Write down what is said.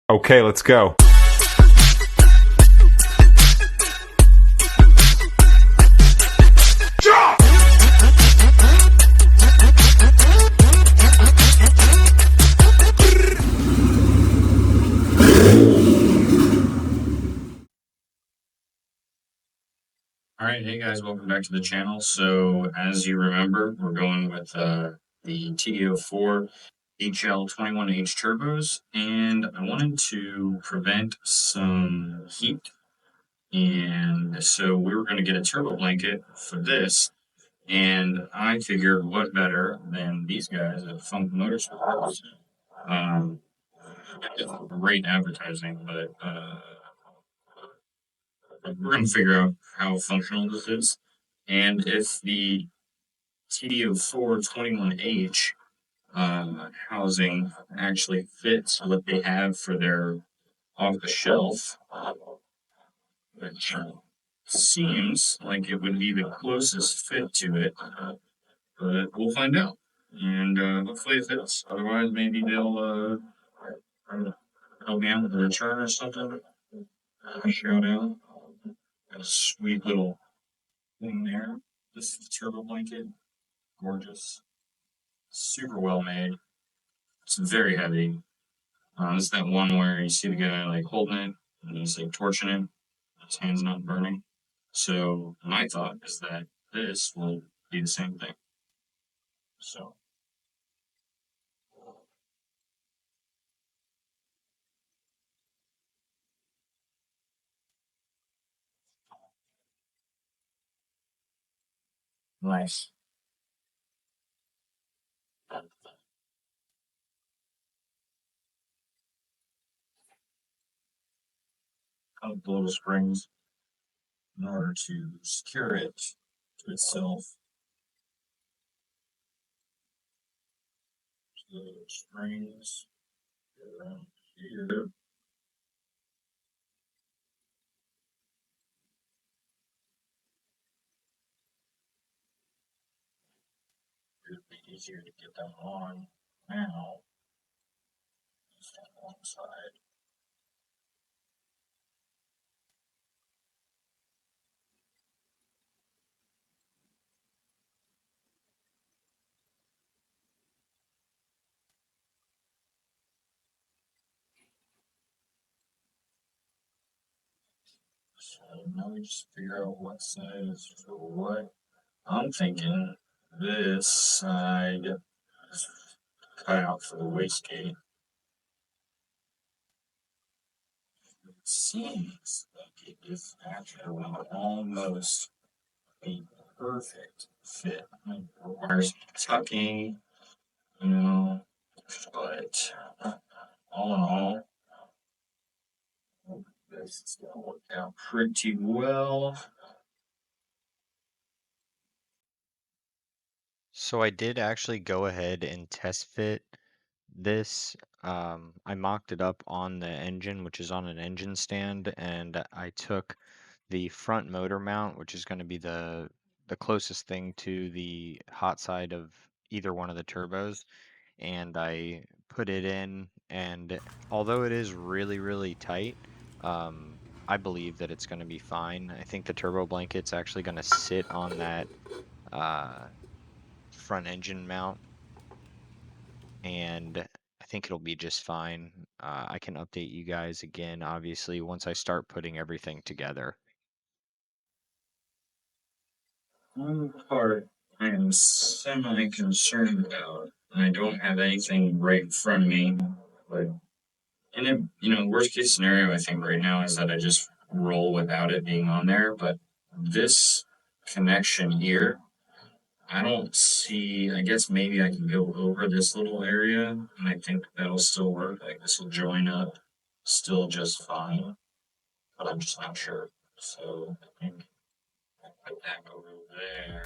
Okay, let's go. Alright, hey guys, welcome back to the channel. So, as you remember, we're going with the TD04-21H turbos, and I wanted to prevent some heat, and so we were going to get a turbo blanket for this, and I figured what better than these guys at Funk Motorsports. Um, Great advertising, but we're going to figure out how functional this is. And if the TD04-21H housing actually fits what they have for their off-the-shelf, which seems like it would be the closest fit to it, but we'll find out. And hopefully it fits. Otherwise, maybe they'll help me out with the return or something. Shout out. Got a sweet little thing there. This is the turbo blanket. Gorgeous. Super well made. It's very heavy. It's that one where you see the guy like holding it and he's like torching it. His hand's not burning. So my thought is that this will be the same thing. So nice. Out the little springs in order to secure it to itself. The little springs around here. It'd be easier to get them on now. Just on one side. So now we just figure out what side is for what. I'm thinking this side is cut out for the wastegate. It seems like it is actually almost a perfect fit. It requires tucking, but all in all, this is going to work out pretty well. So I did actually go ahead and test fit this. I mocked it up on the engine, which is on an engine stand, and I took the front motor mount, which is going to be the closest thing to the hot side of either one of the turbos, and I put it in. And although it is really, really tight, I believe that it's going to be fine. I think the turbo blanket's actually going to sit on that uh, front engine mount, and I think it'll be just fine. I can update you guys again, obviously, once I start putting everything together. One part I am semi-concerned about, and I don't have anything right in front of me, but in a worst case scenario, I think right now is that I just roll without it being on there. But this connection here, I don't see. I guess maybe I can go over this little area, and I think that'll still work. Like this will join up, still just fine. But I'm just not sure. So I think I put that over there.